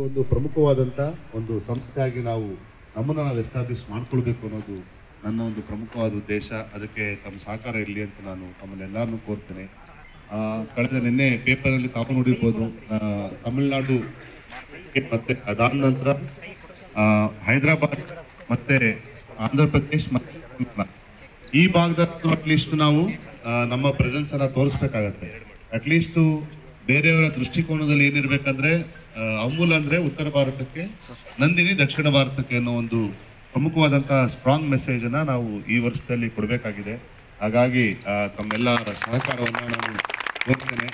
ಒಂದು ಪ್ರಮುಖವಾದಂಥ ಒಂದು ಸಂಸ್ಥೆಯಾಗಿ ನಮ್ಮನ್ನು ನಾವು ಎಸ್ಟಾಬ್ಲಿಷ್ ಮಾಡ್ಕೊಳ್ಬೇಕು ಅನ್ನೋದು ನನ್ನ ಒಂದು ಪ್ರಮುಖವಾದ ಉದ್ದೇಶ. ಅದಕ್ಕೆ ತಮ್ಮ ಸಹಕಾರ ಇರಲಿ ಅಂತ ನಾನು ತಮ್ಮನ್ನೆಲ್ಲರನ್ನೂ ಕೋರ್ತೇನೆ. ಕಳೆದ ನಿನ್ನೆ ಪೇಪರಲ್ಲಿ ತಾವು ನೋಡಿರ್ಬೋದು, ತಮಿಳುನಾಡು ಮತ್ತೆ ಅದಾದ ನಂತರ ಹೈದರಾಬಾದ್ ಮತ್ತೆ ಆಂಧ್ರ ಪ್ರದೇಶ್ ಮತ್ತೆ ಈ ಭಾಗದಲ್ಲಿ ಅಟ್ಲೀಸ್ಟ್ ನಾವು ನಮ್ಮ ಪ್ರೆಸೆನ್ಸ್ ಅನ್ನ ತೋರಿಸ್ಬೇಕಾಗತ್ತೆ. ಅಟ್ಲೀಸ್ಟ್ ಬೇರೆಯವರ ದೃಷ್ಟಿಕೋನದಲ್ಲಿ ಏನಿರ್ಬೇಕಂದ್ರೆ ಅಮೂಲ್ ಅಂದ್ರೆ ಉತ್ತರ ಭಾರತಕ್ಕೆ, ನಂದಿನಿ ದಕ್ಷಿಣ ಭಾರತಕ್ಕೆ ಅನ್ನೋ ಒಂದು ಪ್ರಮುಖವಾದಂತಹ ಸ್ಟ್ರಾಂಗ್ ಮೆಸೇಜ್ ಅನ್ನ ನಾವು ಈ ವರ್ಷದಲ್ಲಿ ಕೊಡಬೇಕಾಗಿದೆ. ಹಾಗಾಗಿ ತಮ್ಮೆಲ್ಲರ ಸಹಕಾರವನ್ನ ನಾನು ಕೋರ್ತೇನೆ.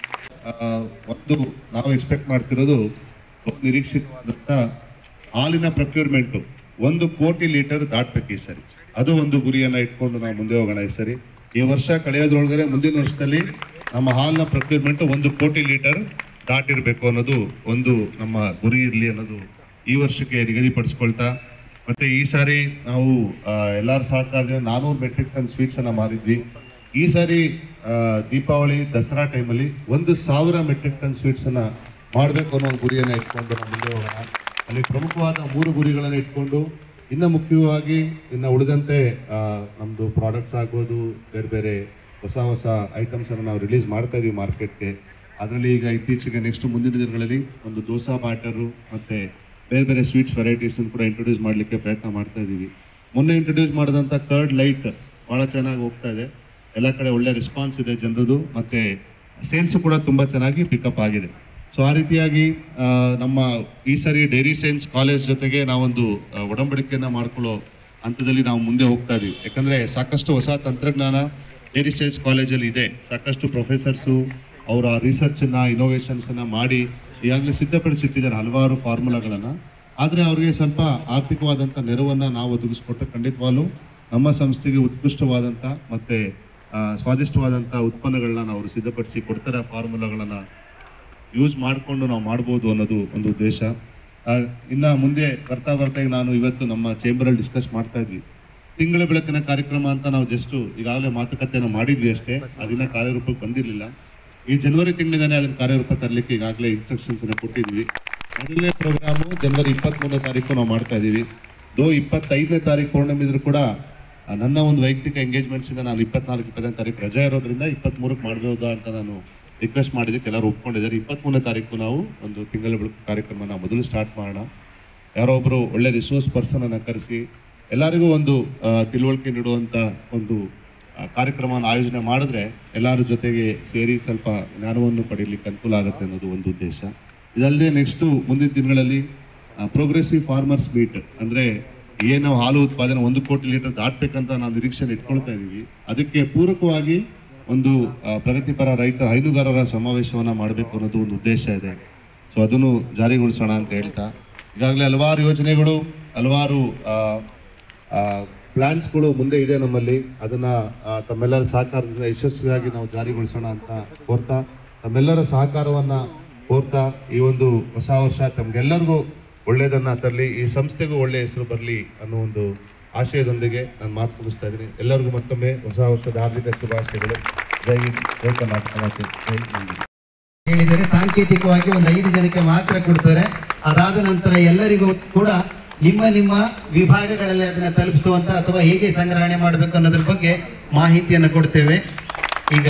ಒಂದು ನಾವು ಎಕ್ಸ್ಪೆಕ್ಟ್ ಮಾಡ್ತಿರೋದು ನಿರೀಕ್ಷಿತವಾದಂಥ ಹಾಲಿನ ಪ್ರೊಕ್ಯೂರ್ಮೆಂಟ್ 1 ಕೋಟಿ ಲೀಟರ್ ದಾಟ್ಬೇಕು ಈ ಸರಿ. ಅದು ಒಂದು ಗುರಿಯನ್ನ ಇಟ್ಕೊಂಡು ನಾವು ಮುಂದೆ ಹೋಗೋಣ ಈ ಸರಿ. ಈ ವರ್ಷ ಕಳೆಯೋದ್ರೊಳಗಡೆ ಮುಂದಿನ ವರ್ಷದಲ್ಲಿ ನಮ್ಮ ಹಾಲಿನ ಪ್ರೊಕ್ಯೂರ್ಮೆಂಟ್ 1 ಕೋಟಿ ಲೀಟರ್ ದಾಟಿರಬೇಕು ಅನ್ನೋದು ಒಂದು ನಮ್ಮ ಗುರಿ ಇರಲಿ ಅನ್ನೋದು ಈ ವರ್ಷಕ್ಕೆ ನಿಗದಿಪಡಿಸ್ಕೊಳ್ತಾ, ಮತ್ತೆ ಈ ಸಾರಿ ನಾವು ಎಲ್ಲರ ಸಹಕಾರದಿಂದ 400 ಮೆಟ್ರಿಕ್ ಟನ್ ಸ್ವೀಟ್ಸ್ ಅನ್ನ ಮಾರಿದ್ವಿ. ಈ ಸಾರಿ ದೀಪಾವಳಿ ದಸರಾ ಟೈಮಲ್ಲಿ 1000 ಮೆಟ್ರಿಕ್ ಟನ್ ಸ್ವೀಟ್ಸ್ ಅನ್ನ ಮಾಡಬೇಕು ಅನ್ನೋ ಗುರಿಯನ್ನ ಇಟ್ಕೊಂಡು ನಾವು ಮುಂದೆ ಹೋಗೋಣ. ಅಲ್ಲಿ ಪ್ರಮುಖವಾದ 3 ಗುರಿಗಳನ್ನು ಇಟ್ಕೊಂಡು, ಇನ್ನು ಮುಖ್ಯವಾಗಿ ಇನ್ನು ಉಳಿದಂತೆ ನಮ್ಮದು ಪ್ರಾಡಕ್ಟ್ಸ್ ಆಗ್ಬೋದು, ಬೇರೆ ಬೇರೆ ಹೊಸ ಐಟಮ್ಸ್ ಅನ್ನು ನಾವು ರಿಲೀಸ್ ಮಾಡ್ತಾ ಇದೀವಿ ಮಾರ್ಕೆಟ್ಗೆ. ಅದರಲ್ಲಿ ಈಗ ಇತ್ತೀಚೆಗೆ ನೆಕ್ಸ್ಟ್ ಮುಂದಿನ ದಿನಗಳಲ್ಲಿ ಒಂದು ದೋಸಾ ಬ್ಯಾಟರು ಮತ್ತು ಬೇರೆ ಬೇರೆ ಸ್ವೀಟ್ಸ್ ವೆರೈಟೀಸನ್ನು ಕೂಡ ಇಂಟ್ರೊಡ್ಯೂಸ್ ಮಾಡಲಿಕ್ಕೆ ಪ್ರಯತ್ನ ಮಾಡ್ತಾ ಇದ್ದೀವಿ. ಮೊನ್ನೆ ಇಂಟ್ರೊಡ್ಯೂಸ್ ಮಾಡಿದಂಥ ಕರ್ಡ್ ಲೈಟ್ ಭಾಳ ಚೆನ್ನಾಗಿ ಹೋಗ್ತಾ ಇದೆ, ಎಲ್ಲ ಕಡೆ ಒಳ್ಳೆ ರೆಸ್ಪಾನ್ಸ್ ಇದೆ ಜನರದು, ಮತ್ತು ಸೇಲ್ಸು ಕೂಡ ತುಂಬ ಚೆನ್ನಾಗಿ ಪಿಕಪ್ ಆಗಿದೆ. ಸೊ ಆ ರೀತಿಯಾಗಿ ನಮ್ಮ ಈ ಸಾರಿ ಡೈರಿ ಸೈನ್ಸ್ ಕಾಲೇಜ್ ಜೊತೆಗೆ ನಾವೊಂದು ಒಡಂಬಡಿಕೆಯನ್ನು ಮಾಡ್ಕೊಳ್ಳೋ ಹಂತದಲ್ಲಿ ನಾವು ಮುಂದೆ ಹೋಗ್ತಾ ಇದೀವಿ. ಯಾಕಂದರೆ ಸಾಕಷ್ಟು ಹೊಸ ತಂತ್ರಜ್ಞಾನ ಡೈರಿ ಸೈನ್ಸ್ ಕಾಲೇಜಲ್ಲಿ ಇದೆ. ಸಾಕಷ್ಟು ಪ್ರೊಫೆಸರ್ಸು ಅವರ ರಿಸರ್ಚನ್ನು ಇನೋವೇಷನ್ಸನ್ನು ಮಾಡಿ ಈಗಾಗಲೇ ಸಿದ್ಧಪಡಿಸಿಟ್ಟಿದ್ದಾರೆ ಹಲವಾರು ಫಾರ್ಮುಲಾಗಳನ್ನು. ಆದರೆ ಅವರಿಗೆ ಸ್ವಲ್ಪ ಆರ್ಥಿಕವಾದಂಥ ನೆರವನ್ನು ನಾವು ಒದಗಿಸ್ಕೊಟ್ಟು ಖಂಡಿತವಾಗ್ಲೂ ನಮ್ಮ ಸಂಸ್ಥೆಗೆ ಉತ್ಕೃಷ್ಟವಾದಂಥ ಮತ್ತು ಸ್ವಾದಿಷ್ಟವಾದಂಥ ಉತ್ಪನ್ನಗಳನ್ನ ಅವರು ಸಿದ್ಧಪಡಿಸಿ ಕೊಡ್ತಾರೆ. ಫಾರ್ಮುಲಾಗಳನ್ನು ಯೂಸ್ ಮಾಡಿಕೊಂಡು ನಾವು ಮಾಡ್ಬೋದು ಅನ್ನೋದು ಒಂದು ಉದ್ದೇಶ. ಇನ್ನು ಮುಂದೆ ಬರ್ತಾ ನಾನು ಇವತ್ತು ನಮ್ಮ ಚೇಂಬರಲ್ಲಿ ಡಿಸ್ಕಸ್ ಮಾಡ್ತಾ ಇದ್ವಿ. ತಿಂಗಳ ಬೆಳಕಿನ ಕಾರ್ಯಕ್ರಮ ಅಂತ ನಾವು ಜಸ್ಟ್ ಈಗಾಗಲೇ ಮಾತುಕತೆಯನ್ನು ಮಾಡಿದ್ವಿ ಅಷ್ಟೇ, ಅದನ್ನ ಕಾರ್ಯರೂಪಕ್ಕೆ ಬಂದಿರಲಿಲ್ಲ. ಈ ಜನವರಿ ತಿಂಗಳಿಂದಾನೇ ಅದನ್ನು ಕಾರ್ಯರೂಪ ತರಲಿಕ್ಕೆ ಈಗಾಗಲೇ ಇನ್ಸ್ಟ್ರಕ್ಷನ್ಸ್ ಅನ್ನು ಕೊಟ್ಟಿದ್ವಿ. ಮೊದಲನೇ ಪ್ರೋಗ್ರಾಮು ಜನವರಿ 23ನೇ ತಾರೀಕು ನಾವು ಮಾಡ್ತಾ ಇದ್ದೀವಿ. 25ನೇ ತಾರೀಕು ಪೌರ್ಣಮಿ ಇದ್ರೂ ಕೂಡ ನನ್ನ ಒಂದು ವೈಯಕ್ತಿಕ ಎಂಗೇಜ್ಮೆಂಟ್ಸಿಂದ ನಾನು 24-25ನೇ ತಾರೀಕು ರಜೆ ಇರೋದ್ರಿಂದ 23ಕ್ಕೆ ಮಾಡ್ಬೋದಾ ಅಂತ ನಾನು ರಿಕ್ವೆಸ್ಟ್ ಮಾಡಿದ್ದಕ್ಕೆ ಎಲ್ಲರೂ ಒಪ್ಕೊಂಡಿದ್ದಾರೆ. 23ನೇ ತಾರೀಕು ನಾವು ಒಂದು ತಿಂಗಳ ಬೆಳಕು ಕಾರ್ಯಕ್ರಮನ ಮೊದಲು ಸ್ಟಾರ್ಟ್ ಮಾಡೋಣ. ಯಾರೋ ಒಬ್ಬರು ಒಳ್ಳೆ ರಿಸೋರ್ಸ್ ಪರ್ಸನ್ ಅನ್ನು ಕರೆಸಿ ಎಲ್ಲರಿಗೂ ಒಂದು ತಿಳುವಳಿಕೆ ನೀಡುವಂಥ ಒಂದು ಕಾರ್ಯಕ್ರಮವನ್ನು ಆಯೋಜನೆ ಮಾಡಿದ್ರೆ ಎಲ್ಲರ ಜೊತೆಗೆ ಸೇರಿ ಸ್ವಲ್ಪ ಜ್ಞಾನವನ್ನು ಪಡೀಲಿಕ್ಕೆ ಅನುಕೂಲ ಆಗುತ್ತೆ ಅನ್ನೋದು ಒಂದು ಉದ್ದೇಶ. ಇದಲ್ಲದೆ ನೆಕ್ಸ್ಟು ಮುಂದಿನ ದಿನಗಳಲ್ಲಿ ಪ್ರೋಗ್ರೆಸಿವ್ ಫಾರ್ಮರ್ಸ್ ಮೀಟ್, ಅಂದರೆ ಏನು ಹಾಲು ಉತ್ಪಾದನೆ 1 ಕೋಟಿ ಲೀಟರ್ ದಾಟಬೇಕಂತ ನಾವು ನಿರೀಕ್ಷೆ ಇಟ್ಕೊಳ್ತಾ ಇದ್ದೀವಿ. ಅದಕ್ಕೆ ಪೂರಕವಾಗಿ ಒಂದು ಪ್ರಗತಿಪರ ರೈತರ ಹೈನುಗಾರರ ಸಮಾವೇಶವನ್ನು ಮಾಡಬೇಕು ಅನ್ನೋದು ಒಂದು ಉದ್ದೇಶ ಇದೆ. ಸೊ ಅದನ್ನು ಜಾರಿಗೊಳಿಸೋಣ ಅಂತ ಹೇಳ್ತಾ, ಈಗಾಗಲೇ ಹಲವಾರು ಯೋಜನೆಗಳು, ಹಲವಾರು ಪ್ಲ್ಯಾನ್ಸ್ಗಳು ಮುಂದೆ ಇದೆ ನಮ್ಮಲ್ಲಿ. ಅದನ್ನು ತಮ್ಮೆಲ್ಲರ ಸಹಕಾರದಿಂದ ಯಶಸ್ವಿಯಾಗಿ ನಾವು ಜಾರಿಗೊಳಿಸೋಣ ಅಂತ ಕೋರ್ತಾ, ತಮ್ಮೆಲ್ಲರ ಸಹಕಾರವನ್ನು ಕೋರ್ತಾ, ಈ ಒಂದು ಹೊಸ ವರ್ಷ ತಮಗೆಲ್ಲರಿಗೂ ಒಳ್ಳೆಯದನ್ನು ತರಲಿ, ಈ ಸಂಸ್ಥೆಗೂ ಒಳ್ಳೆಯ ಹೆಸರು ಬರಲಿ ಅನ್ನೋ ಒಂದು ಆಶಯದೊಂದಿಗೆ ನಾನು ಮಾತು ಮುಗಿಸ್ತಾ ಇದ್ದೀನಿ. ಎಲ್ಲರಿಗೂ ಮತ್ತೊಮ್ಮೆ ಹೊಸ ವರ್ಷದ ಹಾರ್ದಿಕ ಶುಭಾಶಯಗಳು. ಜೈ ಹಿಂದ್, ಜೈ ಕರ್ನಾಟಕ, ಜೈ ಹಿಂದ್. ಹೇಳಿದರೆ ಸಾಂಕೇತಿಕವಾಗಿ ಒಂದು 5 ಜನಕ್ಕೆ ಮಾತ್ರ ಕೊಡ್ತಾರೆ. ಅದಾದ ನಂತರ ಎಲ್ಲರಿಗೂ ಕೂಡ ನಿಮ್ಮ ವಿಭಾಗಗಳಲ್ಲಿ ಅದನ್ನ ತಲುಪಿಸುವಂತ ಅಥವಾ ಹೇಗೆ ಸಂಗ್ರಹಣೆ ಮಾಡಬೇಕು ಅನ್ನೋದ್ರ ಬಗ್ಗೆ ಮಾಹಿತಿಯನ್ನು ಕೊಡ್ತೇವೆ. ಈಗ